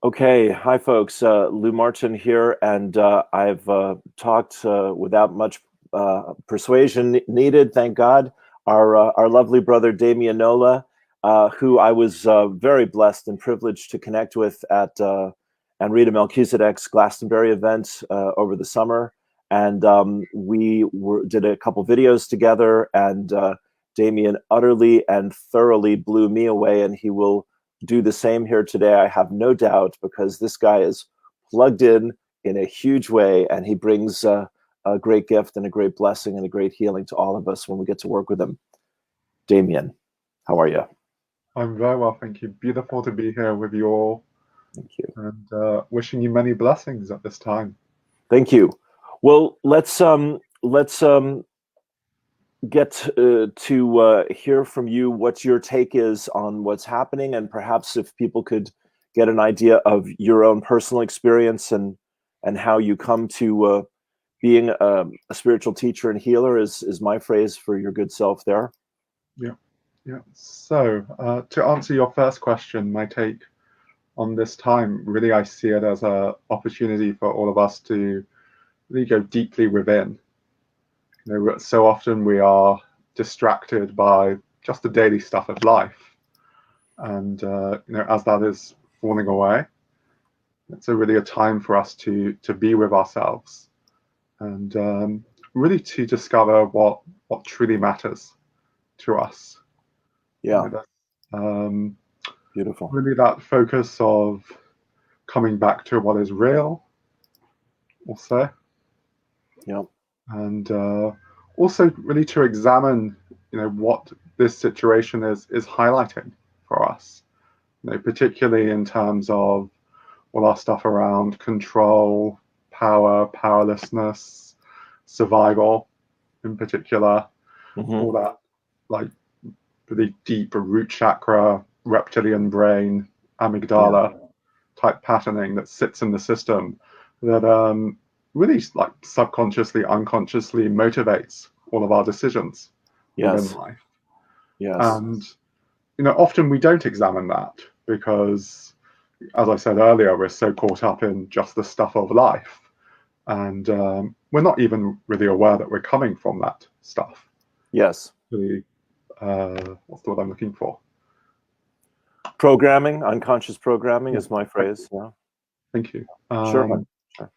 Okay, hi folks. Lou Martin here, and I've talked without much persuasion needed, thank God. Our lovely brother Damian Nola, who I was very blessed and privileged to connect with at Anrita Melchizedek's Glastonbury event over the summer, and did a couple videos together, and Damian utterly and thoroughly blew me away, and he will do the same here today, I have no doubt, because this guy is plugged in a huge way, and he brings a great gift and a great blessing and a great healing to all of us when we get to work with him. Damian, how are you? I'm very well, thank you. Beautiful to be here with you all, Thank you. and wishing you many blessings at this time. Thank you. Well, let's get to hear from you what your take is on what's happening, and perhaps if people could get an idea of your own personal experience and how you come to being a spiritual teacher and healer is my phrase for your good self there. Yeah, yeah. So, to answer your first question, my take on this time, really, I see it as an opportunity for all of us to really go deeply within. So often we are distracted by just the daily stuff of life, and as that is falling away, it's really a time for us to be with ourselves and really to discover what truly matters to us. Yeah, Um, beautiful. really, that focus of coming back to what is real, also, Yeah, and also really to examine, what this situation is highlighting for us. Particularly in terms of all our stuff around control, power, powerlessness, survival, in particular, mm-hmm. all that like really deep root chakra, reptilian brain, Yeah, amygdala type patterning that sits in the system that really like subconsciously, unconsciously motivates all of our decisions within yes, life. yes, And often we don't examine that because, as I said earlier, we're so caught up in just the stuff of life, and we're not even really aware that we're coming from that stuff. yes. The what's the word I'm looking for? Programming, unconscious programming Yeah, is my phrase. Yeah, thank you. sure, man. Sure.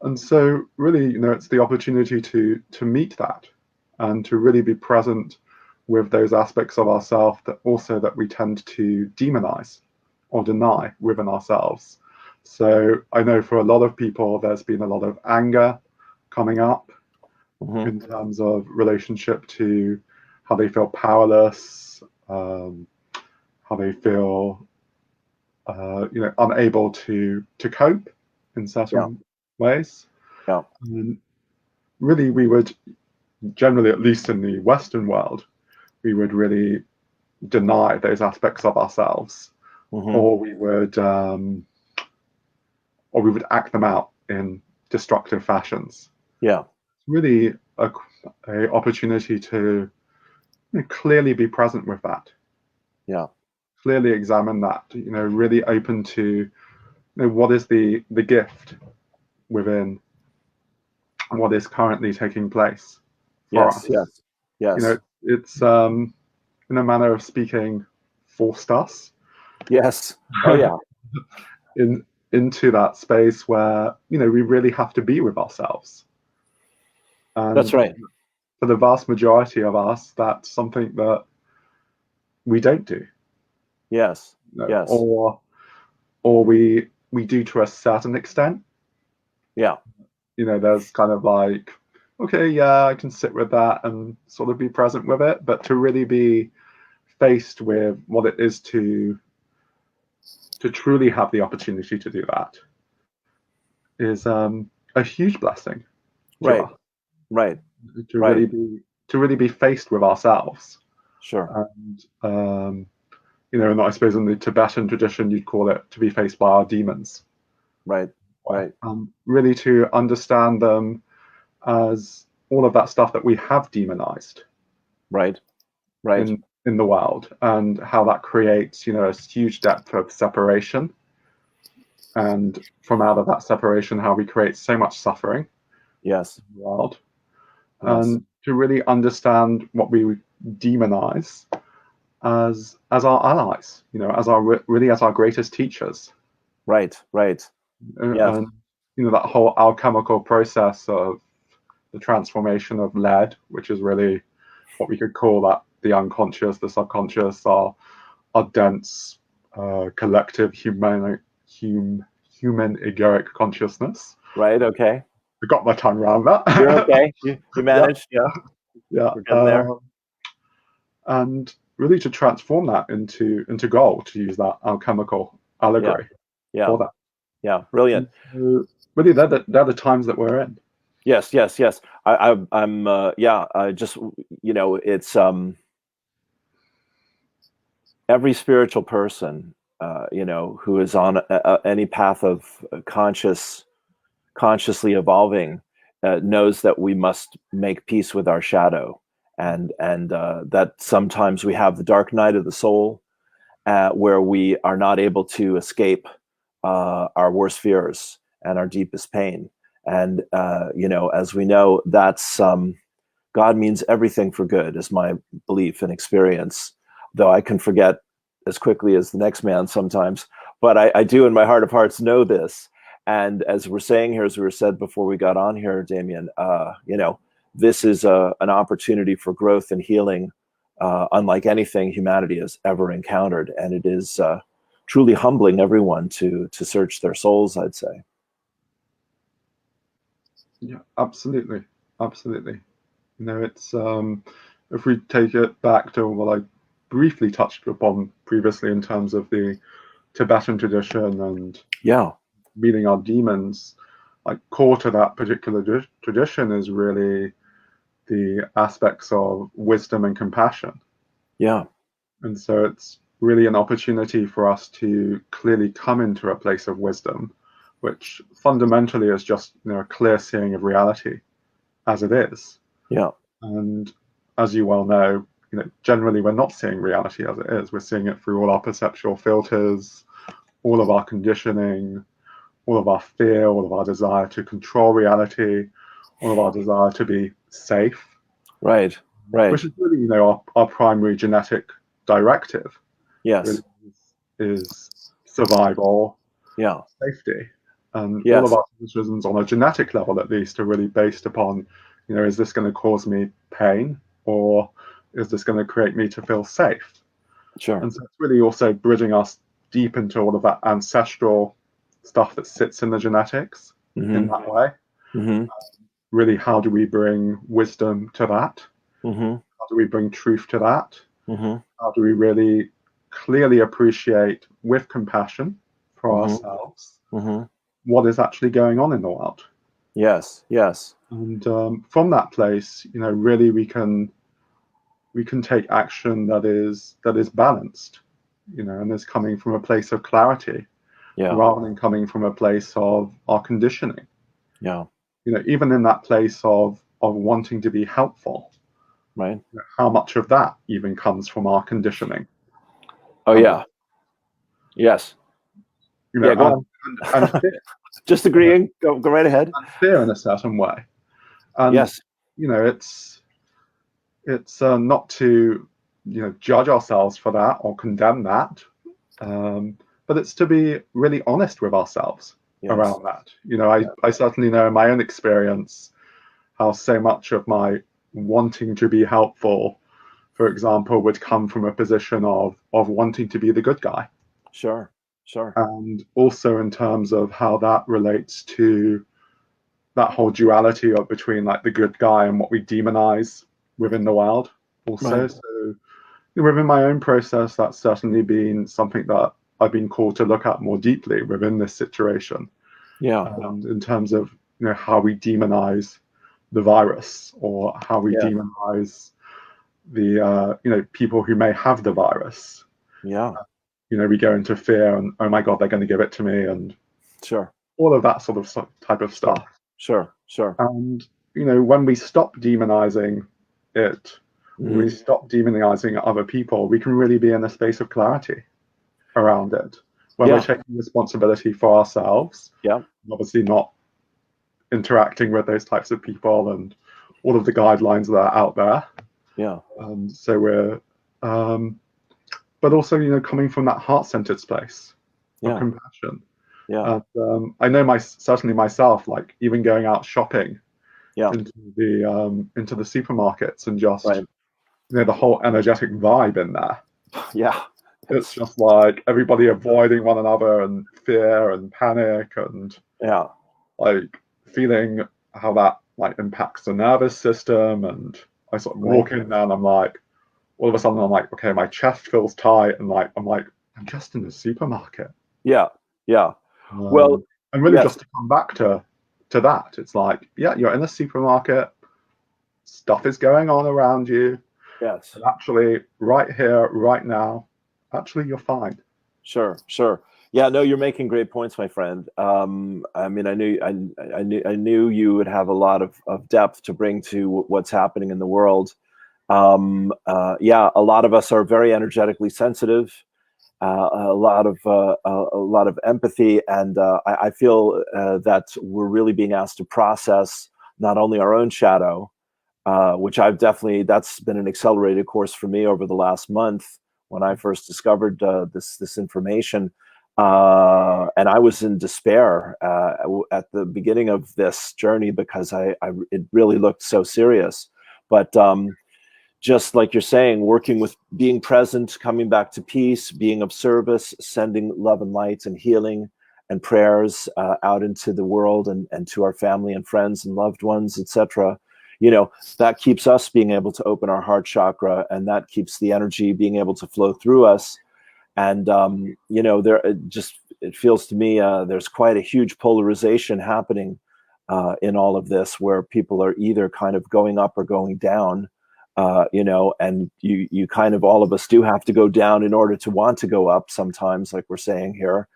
And so, really, it's the opportunity to meet that, and to really be present with those aspects of ourselves that we tend to demonize or deny within ourselves. So I know for a lot of people, there's been a lot of anger coming up Mm-hmm. in terms of relationship to how they feel powerless, how they feel unable to cope in Yeah, certain ways. yeah, And really, we would generally, at least in the Western world, we would really deny those aspects of ourselves, mm-hmm. or we would act them out in destructive fashions. Yeah, It's really a opportunity to clearly be present with that, yeah, clearly examine that. Really open to what is the gift within what is currently taking place for yes, us. yes, yes, It's in a manner of speaking, forced us yes. Oh yeah, in into that space where we really have to be with ourselves. that's And right. for the vast majority of us, that's something that we don't do, Yes, yes, or we do to a certain extent. yeah, There's kind of like, okay, yeah, I can sit with that and sort of be present with it, but to really be faced with what it is to truly have the opportunity to do that is a huge blessing to right, us. right, To right. really be faced with ourselves, Sure. and and I suppose in the Tibetan tradition you'd call it to be faced by our demons. Right, right, Really to understand them as all of that stuff that we have demonized right, right. in the world, and how that creates a huge depth of separation and from out of that separation, how we create so much suffering Yes. in the world, Yes. and to really understand what we demonize as our allies, as our greatest teachers. Right. Right. Yes. And that whole alchemical process of the transformation of lead, which is really what we could call that the unconscious, the subconscious, our dense collective human egoic consciousness. Right. Okay. I got my tongue around You're that. okay. You Yeah, managed. Yeah. yeah. We're getting there. And really to transform that into gold, to use that alchemical allegory Yeah. for that. Yeah. Brilliant. So really, they're the times that we're in. Yes. Yes. Yes. I'm. Yeah. I just. It's every spiritual person. Who is on any path of consciously evolving, knows that we must make peace with our shadow, and that sometimes we have the dark night of the soul, where we are not able to escape our worst fears and our deepest pain. And as we know, that's God means everything for good, is my belief and experience. Though I can forget as quickly as the next man sometimes, but I do in my heart of hearts know this. And as we're saying here, as we were said before we got on here, Damian, this is an opportunity for growth and healing, unlike anything humanity has ever encountered, and it is truly humbling everyone to search their souls, I'd say. Yeah, absolutely, absolutely. It's if we take it back to what I briefly touched upon previously in terms of the Tibetan tradition and Yeah, meeting our demons, like core to that particular tradition is really the aspects of wisdom and compassion. yeah, And so it's really an opportunity for us to clearly come into a place of wisdom, which fundamentally is just a clear seeing of reality as it is. yeah, And as you well know, generally we're not seeing reality as it is. We're seeing it through all our perceptual filters, all of our conditioning, all of our fear, all of our desire to control reality, all of our desire to be safe, right, right, which is really, our primary genetic directive, yes, really is survival, yeah, safety. And all of yes, our decisions on a genetic level, at least, are really based upon, is this going to cause me pain, or is this going to create me to feel safe? sure, And so it's really also bridging us deep into all of that ancestral stuff that sits in the genetics in mm-hmm, that way. mm-hmm, Really, how do we bring wisdom to that? mm-hmm, How do we bring truth to that? mm-hmm, How do we really clearly appreciate with compassion for mm-hmm, ourselves mm-hmm. what is actually going on in the world? Yes, yes, And from that place, really we can take action that is balanced, and is coming from a place of clarity yeah, rather than coming from a place of our conditioning. yeah, Even in that place of wanting to be helpful, right. how much of that even comes from our conditioning? Oh And yeah, yes, you know yeah. Go and on. and fear, Just agreeing. Go right ahead. and fear in a certain way. And Yes, it's not to judge ourselves for that or condemn that, but it's to be really honest with ourselves yes, around that. I certainly know in my own experience how so much of my wanting to be helpful, for example, would come from a position of wanting to be the good guy. sure, sure. And also in terms of how that relates to that whole duality of between like the good guy and what we demonize within the world also. Right. So within my own process, that's certainly been something that I've been called to look at more deeply within this situation. Yeah, In terms of how we demonize the virus, or how we yeah, demonize the people who may have the virus. yeah. We go into fear and, oh my god, they're going to give it to me, and Sure, all of that sort of type of sure, stuff. sure, sure. And when we stop demonizing it, when we Mm-hmm. stop demonizing other people, we can really be in a space of clarity around it. where we're Yeah. taking responsibility for ourselves, Yeah. obviously not interacting with those types of people and all of the guidelines that are out there. Yeah. So we're, but also, coming from that heart-centered space of Yeah. compassion. Yeah. And I know certainly myself, like even going out shopping Yeah. into the supermarkets and just Right. the whole energetic vibe in there. Yeah. It's just like everybody avoiding one another and fear and panic and Yeah. like feeling how that like impacts the nervous system. And I sort of Right. walk in there and I'm like, all of a sudden I'm like, okay, my chest feels tight and like I'm just in the supermarket. Yeah. Yeah. Well, And really yes. just to come back to that, it's like, yeah, you're in a supermarket, stuff is going on around you, Yes. and actually right here, right now, actually you're fine. Sure. Sure. Yeah. No, you're making great points, my friend. I mean, I knew you would have a lot of depth to bring to what's happening in the world. Yeah, a lot of us are very energetically sensitive. A lot of empathy, and I feel that we're really being asked to process not only our own shadow, which that's been an accelerated course for me over the last month when I first discovered this information. And I was in despair at the beginning of this journey because it really looked so serious. But just like you're saying, working with being present, coming back to peace, being of service, sending love and light and healing and prayers out into the world and to our family and friends and loved ones, etc. That keeps us being able to open our heart chakra, and that keeps the energy being able to flow through us. And it feels to me there's quite a huge polarization happening in all of this, where people are either kind of going up or going down. And you kind of, all of us do have to go down in order to want to go up sometimes, like we're saying here.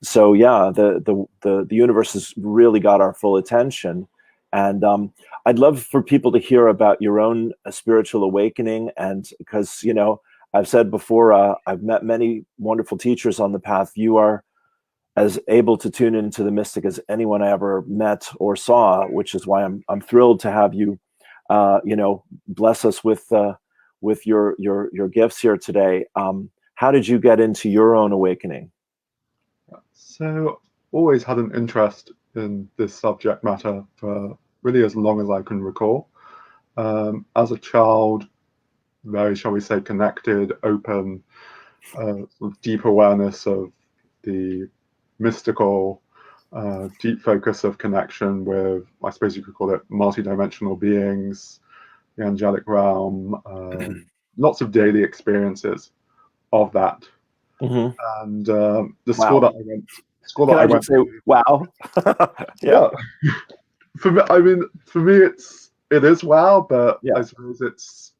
So yeah, the universe has really got our full attention. And I'd love for people to hear about your own spiritual awakening. And because, I've said before, I've met many wonderful teachers on the path. You are as able to tune into the mystic as anyone I ever met or saw, which is why I'm thrilled to have you bless us with your gifts here today. How did you get into your own awakening? So always had an interest in this subject matter for really as long as I can recall. As a child, very, shall we say, connected, open, sort of deep awareness of the mystical, deep focus of connection with, I suppose you could call it, multidimensional beings, the angelic realm, lots of daily experiences of that. Mm-hmm. And the school Wow. that I went, school that Can I I went just say, to, wow? Yeah. yeah. For me, it is wow, but Yeah. I suppose it's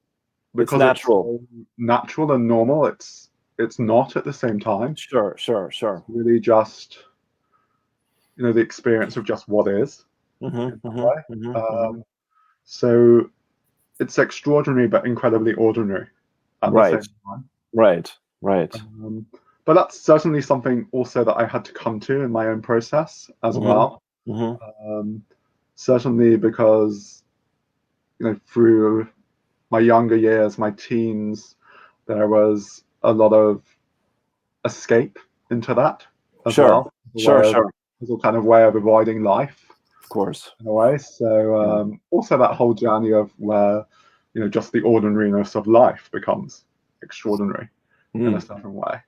It's because it's natural. so natural and normal. It's not at the same time. Sure. It's really just the experience of just what is in Mm-hmm, that way. mm-hmm, mm-hmm, mm-hmm. So it's extraordinary but incredibly ordinary at the Right. same time. Right. Right. But that's certainly something also that I had to come to in my own process as Mm-hmm, well. mm-hmm. Certainly because through my younger years, my teens, there was a lot of escape into that as Sure. well, Sure. as a kind of way of avoiding life Of course. in a way. So Yeah. also that whole journey of where just the ordinariness of life becomes extraordinary in a certain way.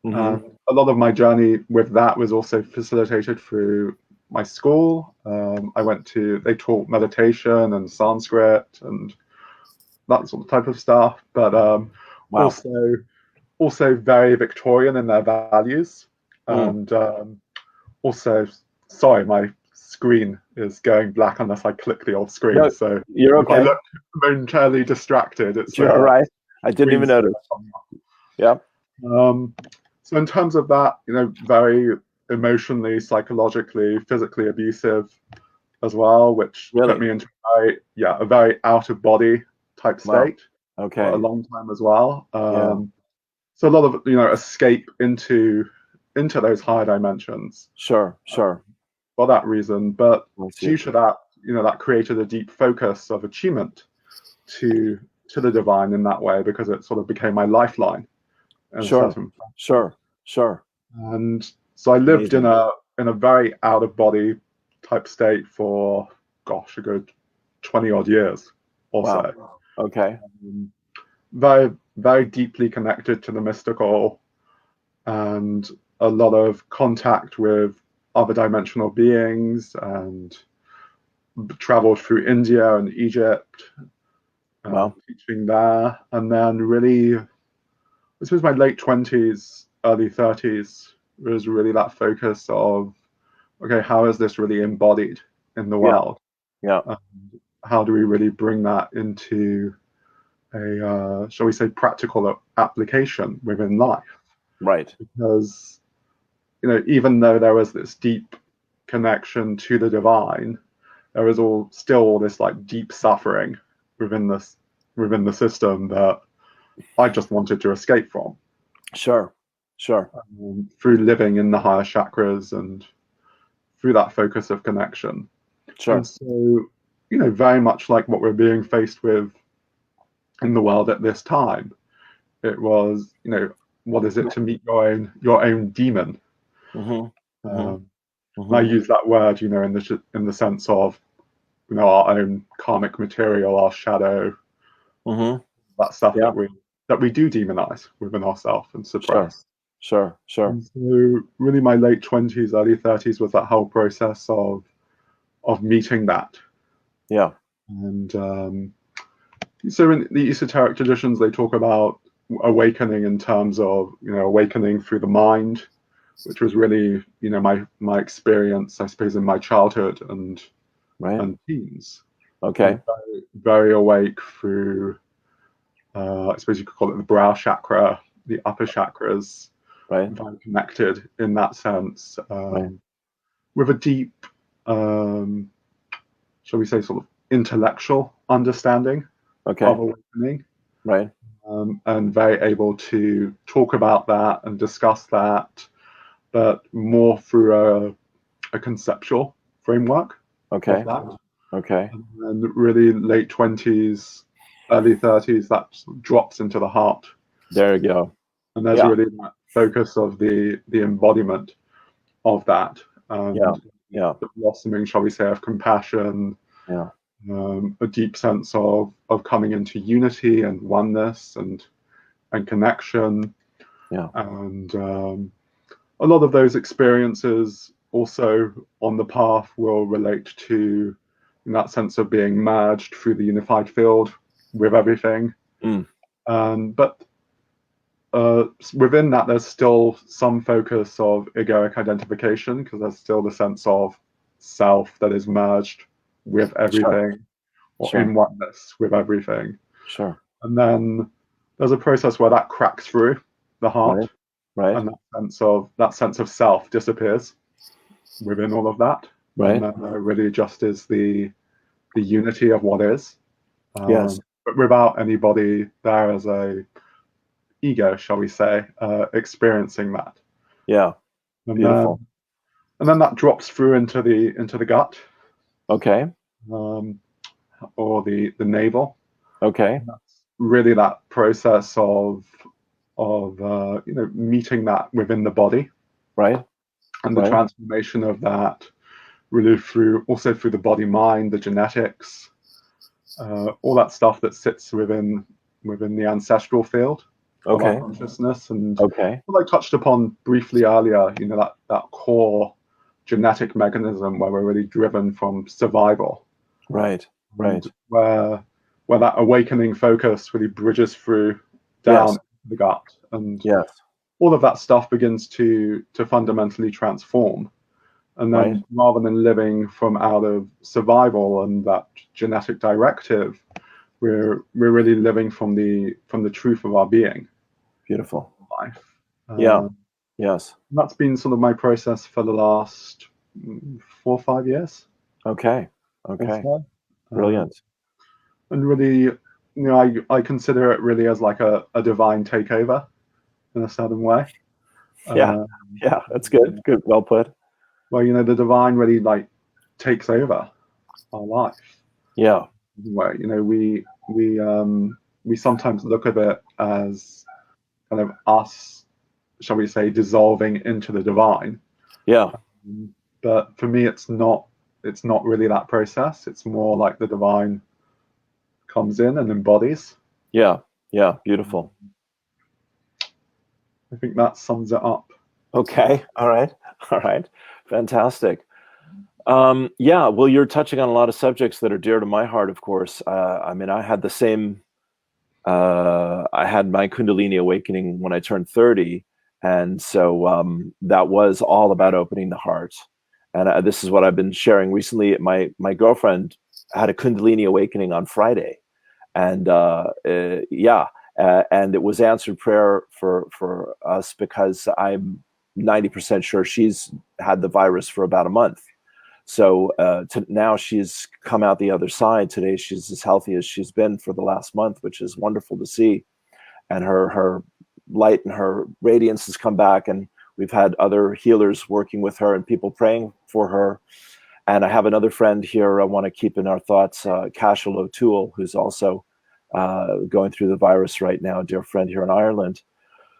Mm-hmm. And a lot of my journey with that was also facilitated through my school. They taught meditation and Sanskrit and that sort of type of stuff, but Wow. also very Victorian in their values. Mm. And also, sorry, my screen is going black unless I click the old screen. No, So you're if I okay. look momentarily distracted, it's You're all right. I didn't even screen notice. Yeah. So in terms of that, very emotionally, psychologically, physically abusive as well, which put Really? me into a very out of body type Wow. state for a Okay. long time as well. Yeah. So a lot of escape into into those higher dimensions Sure. Sure. for that reason. But I due see. to that, that created a deep focus of attunement to the divine in that way, because it sort of became my lifeline in a Sure. certain. Sure. Sure. And so I lived Amazing. in a very out of body type state for, gosh, a good 20 odd years or Wow. so. Okay. Very, very deeply connected to the mystical, and a lot of contact with other dimensional beings, and traveled through India and Egypt, Wow. teaching there. And then really, this was my late 20s, early 30s, was really that focus of, okay, how is this really embodied in the Yeah. world? Yeah. How do we really bring that into a, shall we say, practical application within life? Right. Because, even though there was this deep connection to the divine, there was still all this like deep suffering within the system that I just wanted to escape from, Sure. Sure. through living in the higher chakras and through that focus of connection. And Sure. so, very much like what we're being faced with in the world at this time, it was, what is it to meet your own demon? Mm-hmm. Mm-hmm. Um, and I Mm-hmm. use that word, in the sense of, our own karmic material, our shadow, Mm-hmm. that stuff Yeah. that we do demonize within ourselves and Sure. suppress. Sure. Sure. And so, really, my late 20s, early 30s was that whole process of meeting that. Yeah. And so, in the esoteric traditions, they talk about awakening in terms of, awakening through the mind, which was really, my experience, I suppose, in my childhood and Right. teens. Okay. Very, very awake through, I suppose you could call it the brow chakra, the upper chakras, Right. very connected in that sense, Right. with a deep, um, shall we say, sort of intellectual understanding Okay. of awakening, Right. and very able to talk about that and discuss that, but more through a conceptual framework of Okay. that. Okay. And really late 20s, early 30s, that drops into the heart. There you go. And there's Yeah. really that focus of the embodiment of that, Yeah. and Yeah. the blossoming, shall we say, of compassion, Yeah. a deep sense of coming into unity and oneness and connection. Yeah. And a lot of those experiences also on the path will relate to, in that sense of being merged through the unified field with everything. Mm. But within that, there's still some focus of egoic identification, because there's still the sense of self that is merged with Sure. everything, or Sure. in oneness with everything. Sure. And then there's a process where that cracks through the heart, Right. Right. and that sense of self disappears within all of that. And Right. then there really just is the unity of what is, Yes. but without anybody there as a ego, shall we say, experiencing that. Yeah. And Beautiful. then that drops through into the gut, Okay. um, or the navel. Okay. And that's really that process of meeting that within the body, Right. and the Right. transformation of that really through the body mind, the genetics, all that stuff that sits within the ancestral field of our Okay. consciousness. And Okay. what I touched upon briefly earlier, that core genetic mechanism where we're really driven from survival, Right. and Right. where that awakening focus really bridges through Yes. down the gut, and Yes. all of that stuff begins to fundamentally transform. And Right. then, rather than living from out of survival and that genetic directive, we're really living from the truth of our being, Beautiful. life. Yeah. Yes. That's been sort of my process for the last 4 or 5 years Okay. or Okay. so. Brilliant. And really, I consider it really as like a divine takeover in a certain way. Yeah. Uh, Yeah. That's good. Good. Well put. well, the divine really like takes over our life. Yeah. Where we sometimes look at it as kind of us, shall we say, dissolving into the divine. Yeah. But for me, it's not. It's not really that process. It's more like the divine comes in and embodies. Yeah. Yeah. Beautiful. I think that sums it up. Okay. All right. All right. Fantastic. Yeah. Well, you're touching on a lot of subjects that are dear to my heart, of course. I mean, I had the same. I had my Kundalini awakening when I turned 30, and so that was all about opening the heart. And this is what I've been sharing recently. My girlfriend had a Kundalini awakening on Friday, and yeah, and it was answered prayer for us because I'm 90% sure she's had the virus for about a month. So now she's come out the other side. Today she's as healthy as she's been for the last month, which is wonderful to see. And her light and her radiance has come back. And we've had other healers working with her and people praying for her. And I have another friend here I want to keep in our thoughts, Cashel O'Toole, who's also going through the virus right now, a dear friend here in Ireland.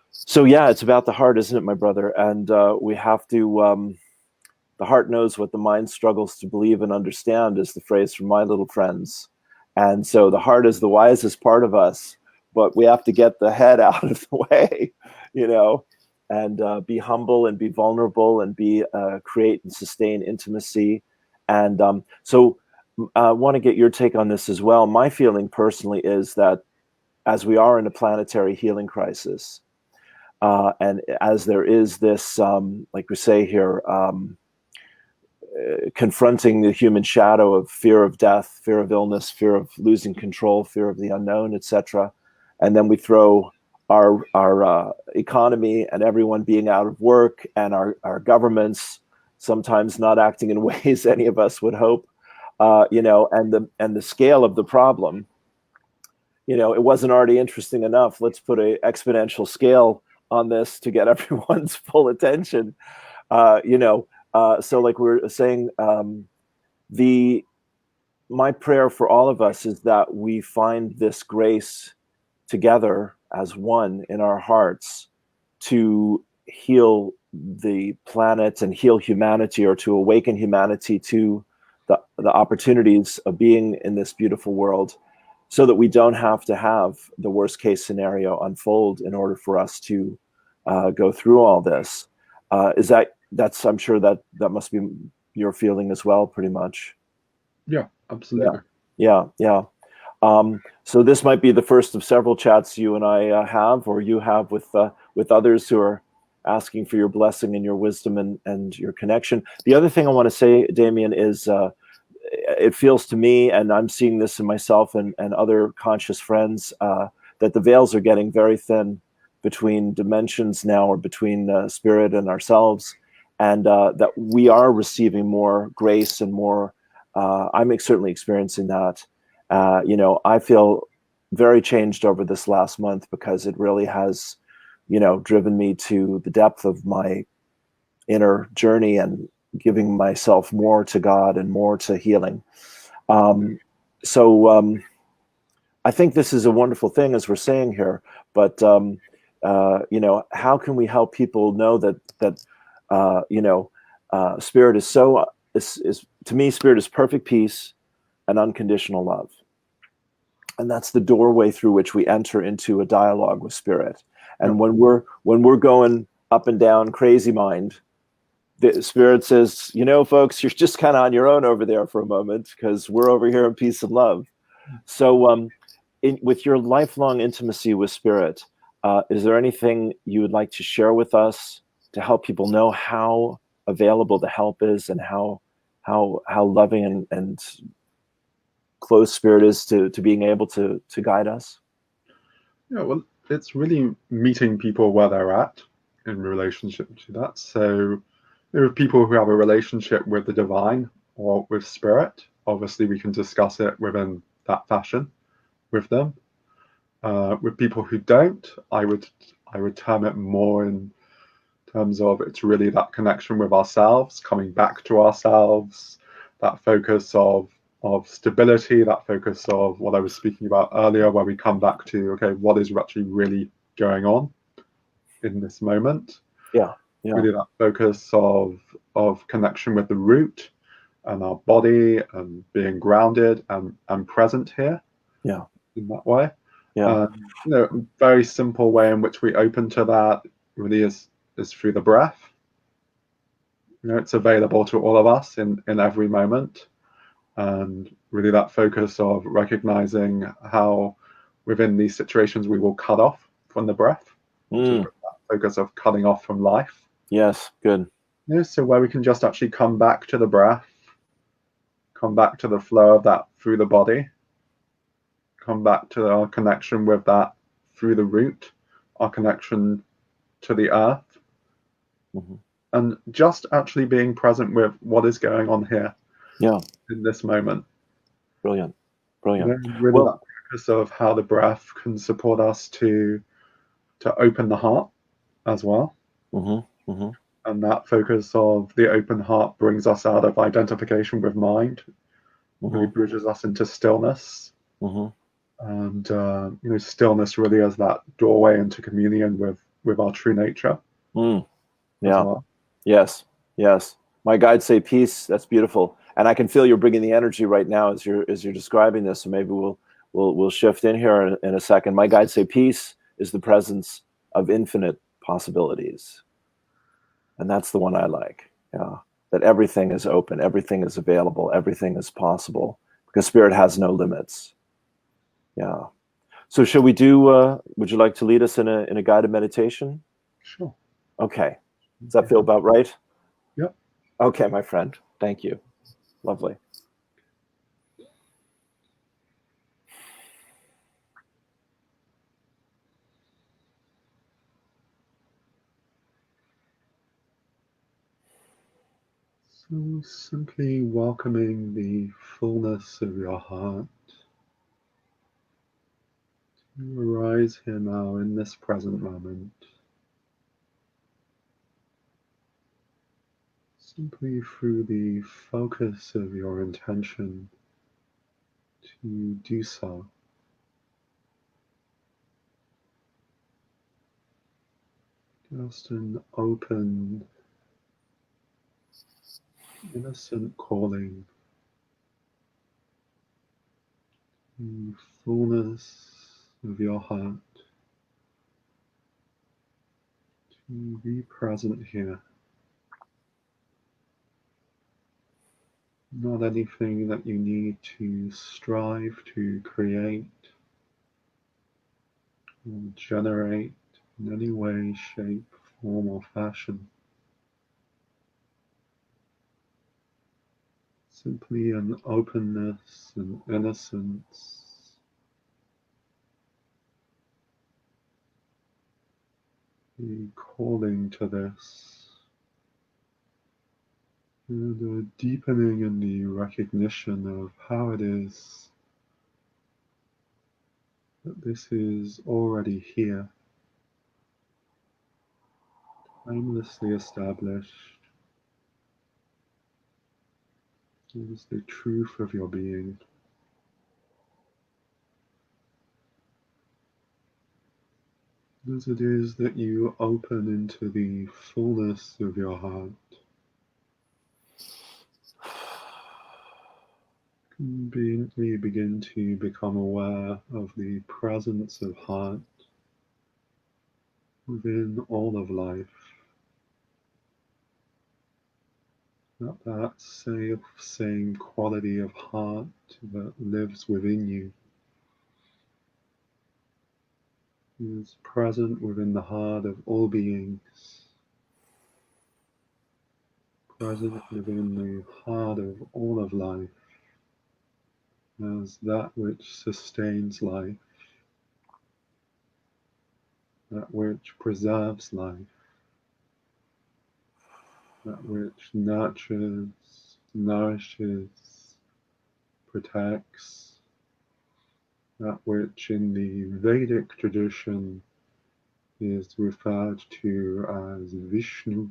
So yeah, it's about the heart, isn't it, my brother? And we have to. The heart knows what the mind struggles to believe and understand, is the phrase from my little friends. And so the heart is the wisest part of us, but we have to get the head out of the way, you know, and be humble and be vulnerable and be create and sustain intimacy. And so I want to get your take on this as well. My feeling personally is that as we are in a planetary healing crisis, and as there is this, like we say here, confronting the human shadow of fear of death, fear of illness, fear of losing control, fear of the unknown, etc. And then we throw our economy and everyone being out of work, and our governments sometimes not acting in ways any of us would hope, and the scale of the problem. It wasn't already interesting enough. Let's put an exponential scale on this to get everyone's full attention. So like we were saying, the my prayer for all of us is that we find this grace together as one in our hearts to heal the planet and heal humanity, or to awaken humanity to the opportunities of being in this beautiful world, so that we don't have to have the worst case scenario unfold in order for us to go through all this. I'm sure that must be your feeling as well, pretty much. Yeah, Yeah, absolutely. yeah. So this might be the first of several chats you and I have, or you have with others who are asking for your blessing and your wisdom and your connection. The other thing I want to say, Damian, is it feels to me, and I'm seeing this in myself and other conscious friends, that the veils are getting very thin between dimensions now, or between spirit and ourselves, and that we are receiving more grace and more. I'm certainly experiencing that. I feel very changed over this last month, because it really has, driven me to the depth of my inner journey and giving myself more to God and more to healing. So I think this is a wonderful thing, as we're saying here. But how can we help people know that spirit is so is to me, spirit is perfect peace and unconditional love, and that's the doorway through which we enter into a dialogue with spirit. Yeah. And when we're going up and down crazy mind, the spirit says, folks, you're just kind of on your own over there for a moment, because we're over here in peace and love. So with your lifelong intimacy with spirit, is there anything you would like to share with us to help people know how available the help is, and how loving and close spirit is to being able to guide us? Yeah, well, it's really meeting people where they're at in relationship to that. So there are people who have a relationship with the divine or with spirit. Obviously, we can discuss it within that fashion with them. With people who don't, I would term it more in terms of it's really that connection with ourselves, coming back to ourselves, that focus of stability, that focus of what I was speaking about earlier, where we come back to, okay, what is actually really going on in this moment? Yeah. Yeah. Really that focus of connection with the root and our body and being grounded and present here. Yeah. In that way. Yeah. A very simple way in which we open to that really is through the breath. It's available to all of us in every moment. And really that focus of recognizing how within these situations we will cut off from the breath, which is that focus of cutting off from life. Yes, good. So where we can just actually come back to the breath, come back to the flow of that through the body, come back to our connection with that through the root, our connection to the earth, and just actually being present with what is going on here in this moment. Brilliant. Really that practice of how the breath can support us to open the heart as well. And that focus of the open heart brings us out of identification with mind, really bridges us into stillness. And stillness really as that doorway into communion with our true nature. Yeah. Well. Yes. My guides say peace. That's beautiful, and I can feel you're bringing the energy right now as you're describing this. So maybe we'll shift in here in a second. My guides say peace is the presence of infinite possibilities, and that's the one I like. Yeah, that everything is open, everything is available, everything is possible because spirit has no limits. Yeah. So should we do? Would you like to lead us in a guided meditation? Sure. Okay. Does that feel about right? Yep. Okay, my friend. Thank you. Lovely. So simply welcoming the fullness of your heart to arise here now in this present moment. Simply through the focus of your intention to do so. Just an open, innocent calling, the fullness of your heart to be present here. Not anything that you need to strive to create or generate in any way, shape, form, or fashion. Simply an openness and innocence, a calling to this, and a deepening in the recognition of how it is that this is already here, timelessly established. It is the truth of your being. As it is that you open into the fullness of your heart, conveniently begin to become aware of the presence of heart within all of life. That same quality of heart that lives within you is present within the heart of all beings, present within the heart of all of life as that which sustains life, that which preserves life, that which nurtures, nourishes, protects, that which in the Vedic tradition is referred to as Vishnu,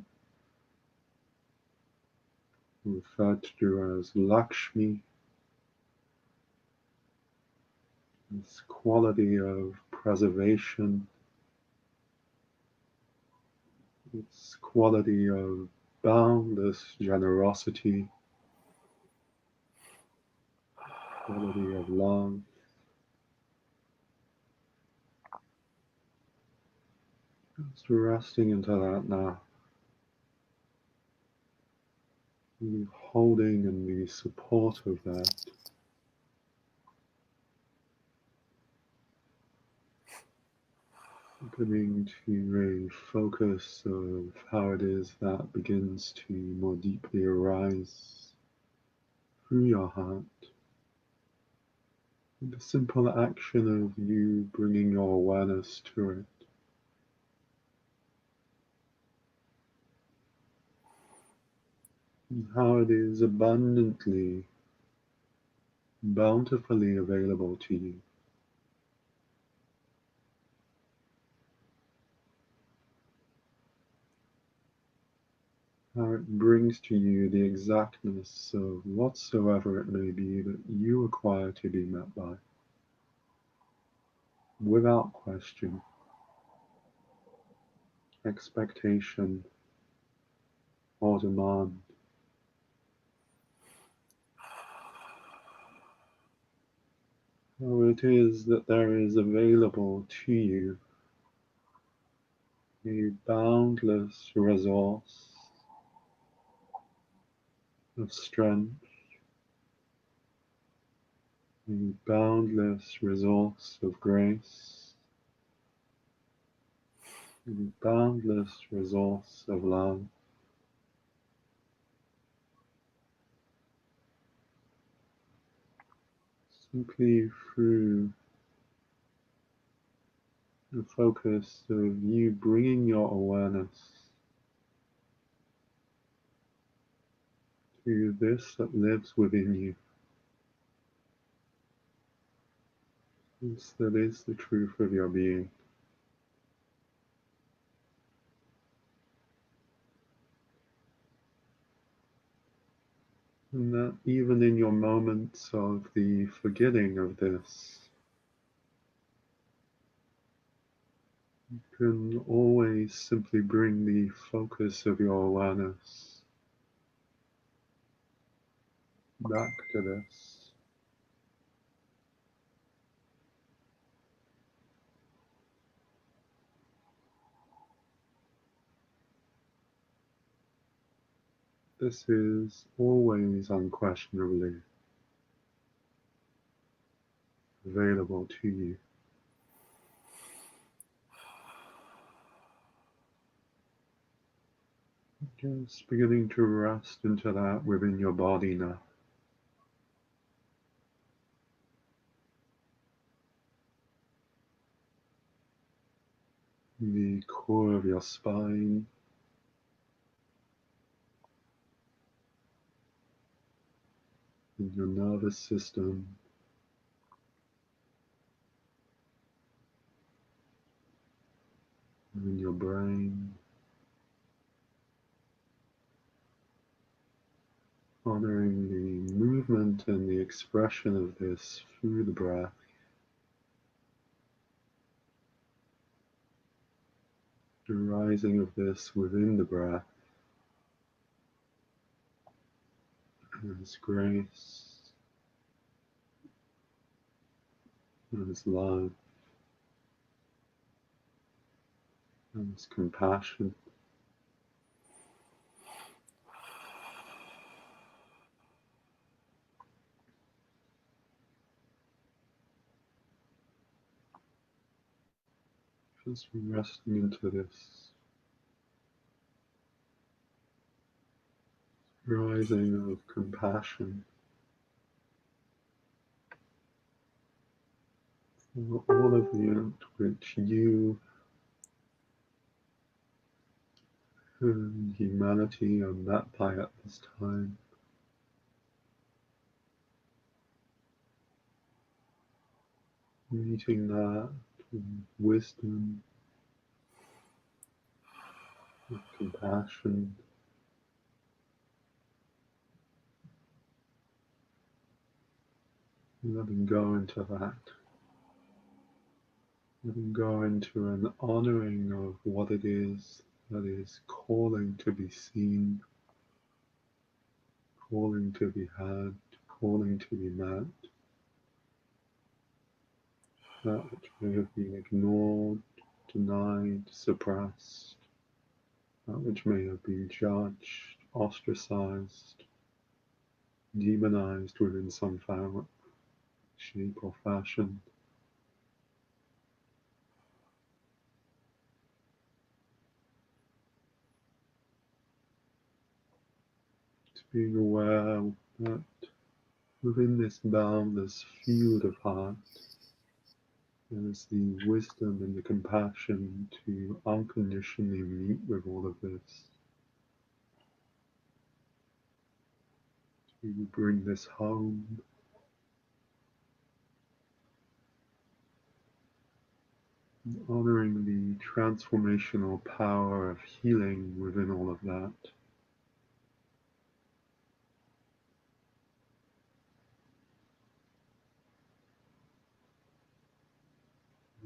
referred to as Lakshmi, this quality of preservation, this quality of boundless generosity, quality of love. Just resting into that now. The holding and the support of that. Coming to a focus of how it is that begins to more deeply arise through your heart. The simple action of you bringing your awareness to it. And how it is abundantly, bountifully available to you. How it brings to you the exactness of whatsoever it may be that you require to be met by, without question, expectation, or demand. How it is that there is available to you a boundless resource of strength, a boundless resource of grace, a boundless resource of love. Simply through the focus of you bringing your awareness to this that lives within you, this that is the truth of your being. And that even in your moments of the forgetting of this, you can always simply bring the focus of your awareness back to this. This is always unquestionably available to you. Just beginning to rest into that within your body now. The core of your spine, in your nervous system, in your brain, honoring the movement and the expression of this through the breath. The rising of this within the breath as grace, as love, as compassion. Just resting into this rising of compassion for all of the which you and humanity are met by at this time. Meeting that with wisdom, with compassion. Letting go into that. Letting go into an honoring of what it is that is calling to be seen, calling to be heard, calling to be met. That which may have been ignored, denied, suppressed, that which may have been judged, ostracized, demonized within some form, shape, or fashion. To being aware that within this boundless field of heart, there is the wisdom and the compassion to unconditionally meet with all of this, to bring this home, honoring the transformational power of healing within all of that.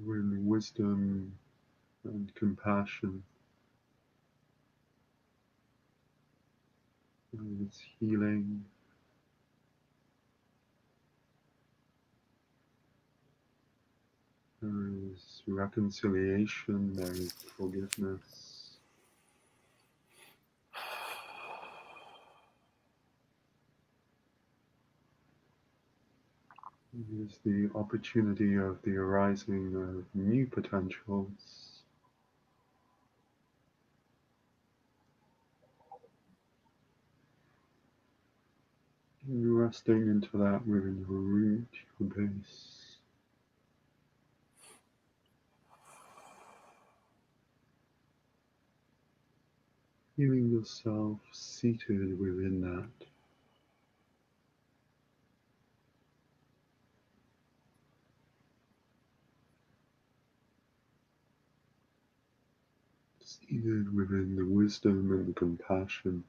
When wisdom and compassion there is healing, there is reconciliation, there is forgiveness. It is the opportunity of the arising of new potentials. Resting into that within your root, your base. Feeling yourself seated within that. Seated within the wisdom and the compassion.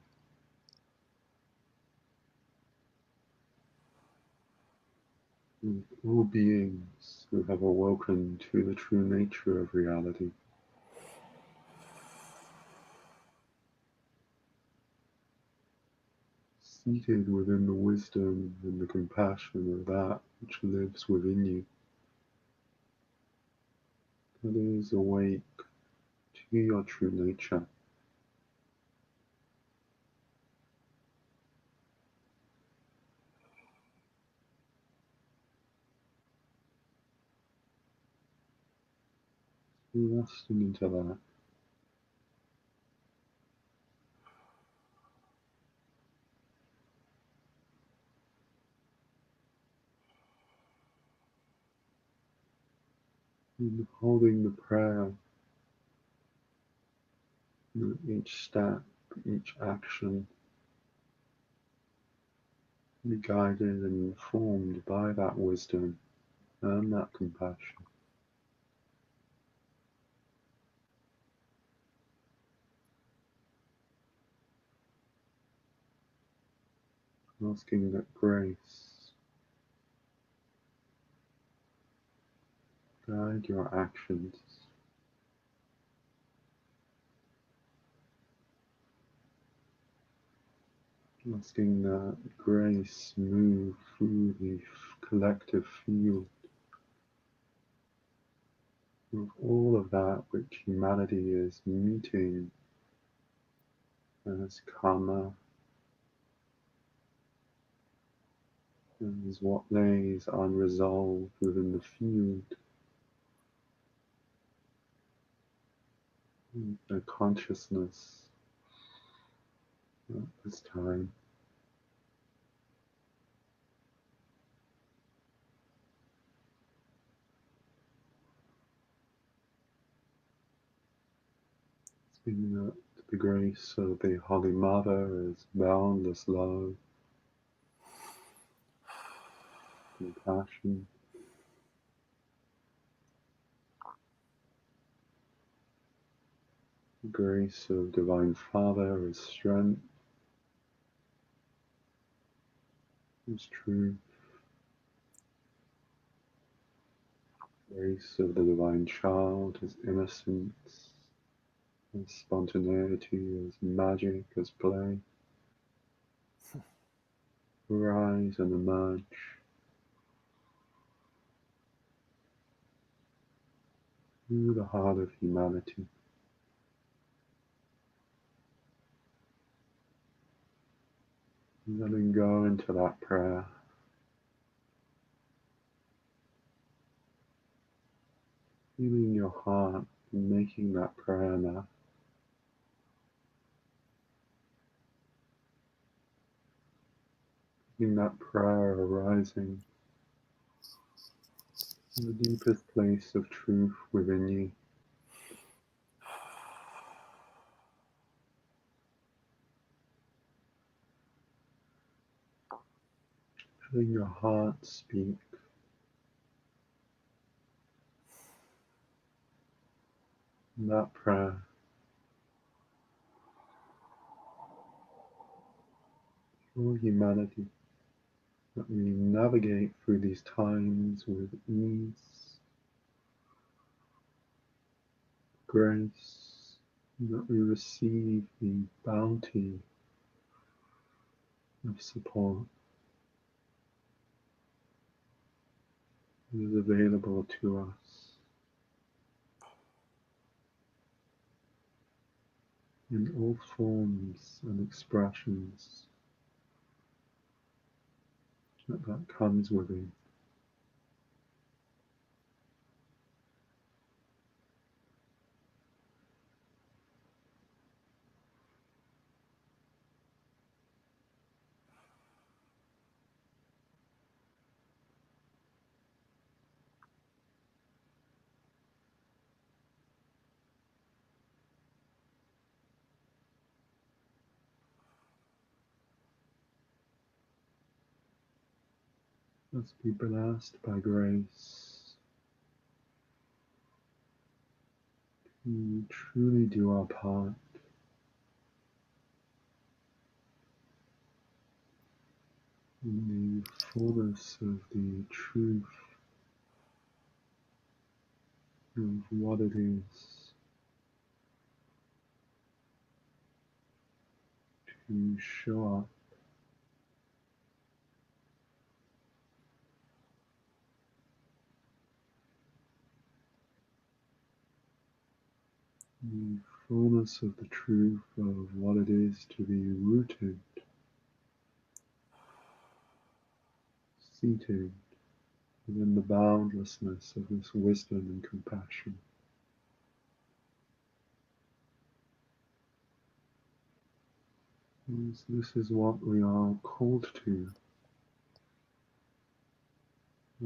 Of all beings who have awoken to the true nature of reality. Seated within the wisdom and the compassion of that which lives within you, that is awake to your true nature. Resting into that. And holding the prayer that each step, each action be guided and informed by that wisdom and that compassion. Asking that grace guide your actions. Asking that grace move through the collective field of all of that which humanity is meeting as karma, as what lays unresolved within the field, the consciousness at this time. Asking that the grace of the Holy Mother is boundless love, compassion, The grace of Divine Father is strength, is truth. Grace of the Divine Child is innocence, as spontaneity, as magic, as play. Arise and emerge through the heart of humanity. Letting go into that prayer. Feeling your heart and making that prayer now. Feeling that prayer arising from the deepest place of truth within you. Letting your heart speak. In that prayer, for humanity, that we navigate through these times with ease, grace, that we receive the bounty of support that is available to us in all forms and expressions that comes within. Let's be blessed by grace to truly do our part in the fullness of the truth of what it is to show up in the fullness of the truth of what it is to be rooted, seated within the boundlessness of this wisdom and compassion. This is what we are called to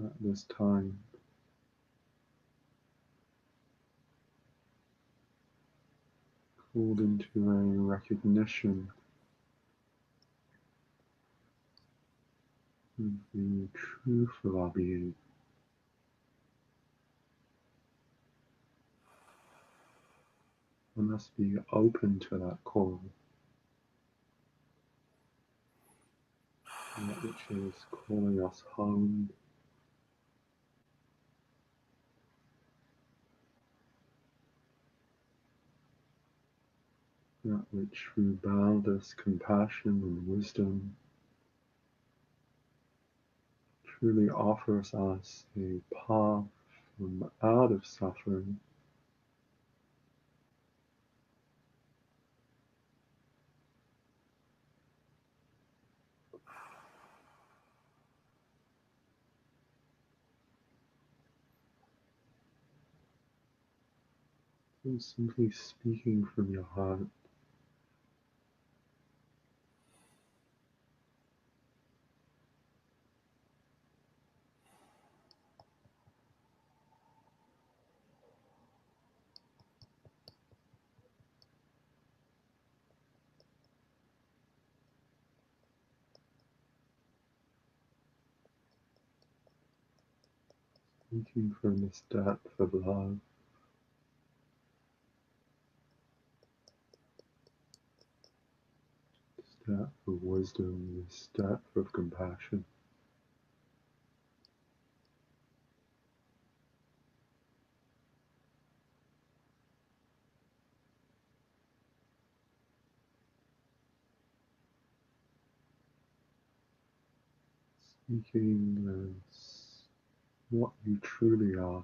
at this time. Called into a recognition of the truth of our being. We must be open to that call, that which is calling us home, that which through boundless compassion and wisdom truly offers us a path from out of suffering to simply speaking from your heart. Speaking from this depth of love, depth of wisdom, this depth of compassion. Speaking as what you truly are.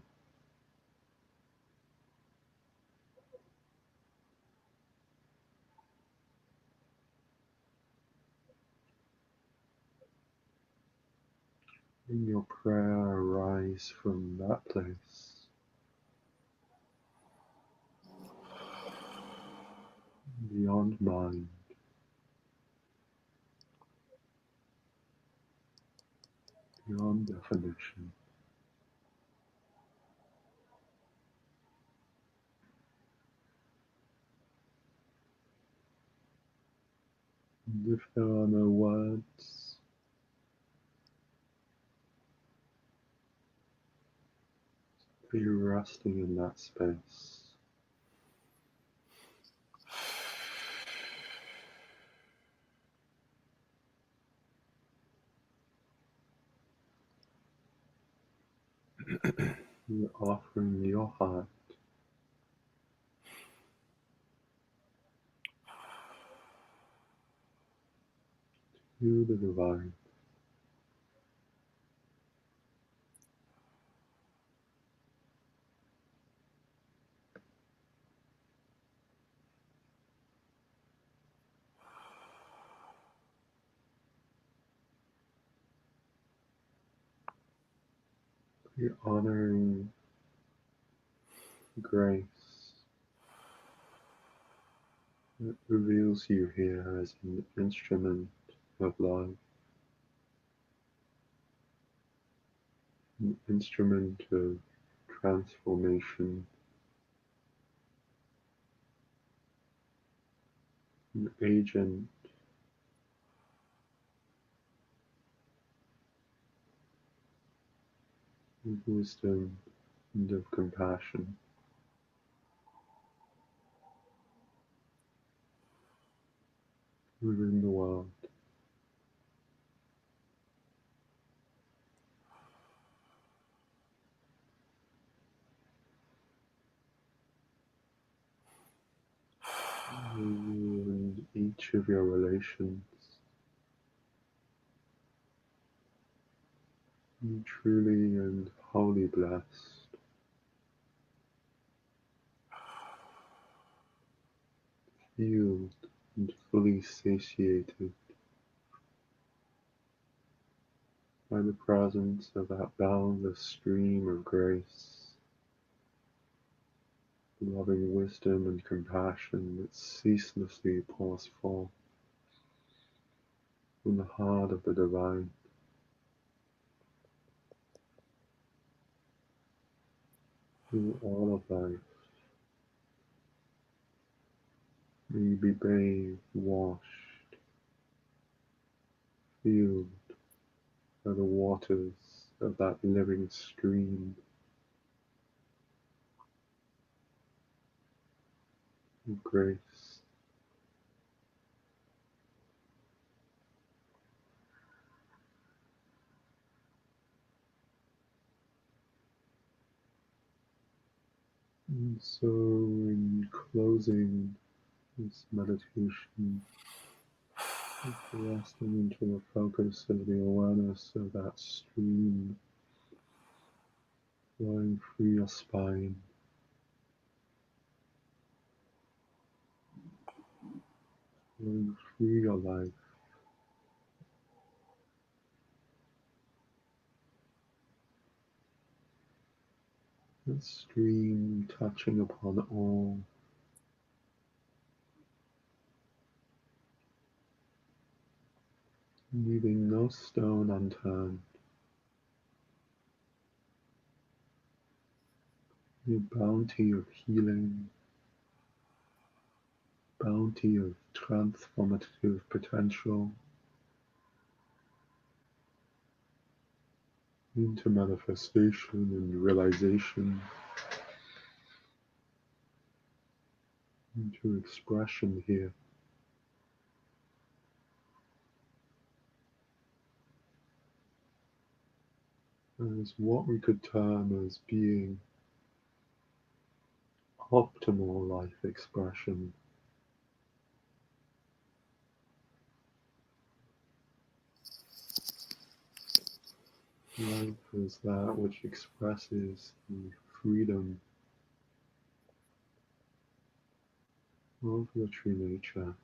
In your prayer, arise from that place, beyond mind, beyond definition. And if there are no words, be resting in that space. You're offering your heart to the divine. You're honoring grace that reveals you here as an instrument of love, an instrument of transformation, an agent of wisdom and of compassion within the world. You and each of your relations, be truly and wholly blessed, healed and fully satiated by the presence of that boundless stream of grace, loving wisdom and compassion that ceaselessly pours forth from the heart of the divine. Through all of life, may you be bathed, washed, filled by the waters of that living stream of grace. And so, in closing this meditation, resting into the focus of the awareness of that stream flowing through your spine, flowing through your life. That stream touching upon all, leaving no stone unturned. Your bounty of healing, bounty of transformative potential into manifestation and realization, into expression here. as what we could term as being optimal life expression. Life is that which expresses the freedom of your true nature.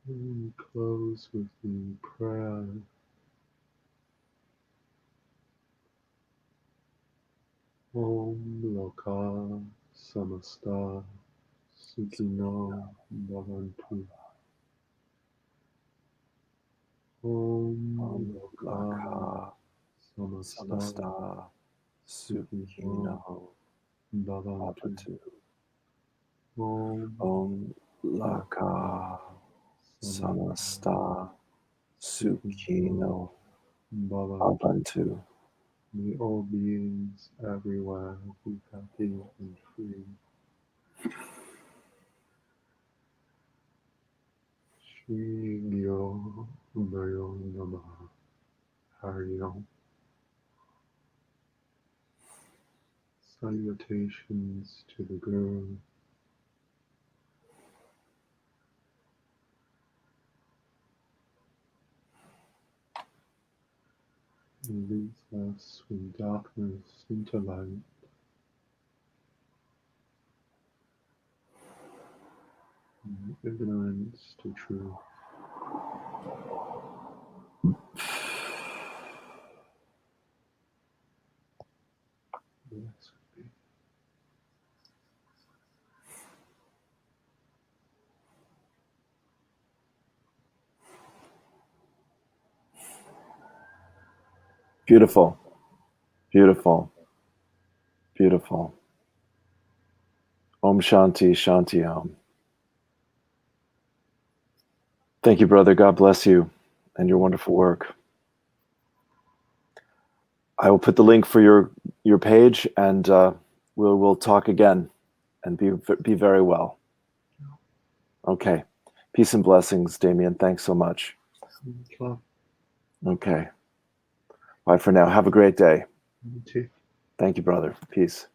And we close with the prayer. Om Loka Samasta Sukhino Bhavantu. Om Loka Samasta Samasta Sukhino Sukhino Bhavantu. Bhavantu. Om Om Laka Samasta Sukhino Bhavantu. Bhavantu. May all beings everywhere be happy and free. Shri Gyo Bhayo Namaha. Hari Om. Salutations to the Guru. He leads us from darkness into light. From ignorance to truth. Blessed be. Beautiful, beautiful, beautiful. Om Shanti, Shanti Om. Thank you, brother. God bless you and your wonderful work. I will put the link for your page, and we'll talk again, and be very well. Okay. Peace and blessings, Damian. Thanks so much. Okay. Bye for now. Have a great day. You too. Thank you, brother. Peace.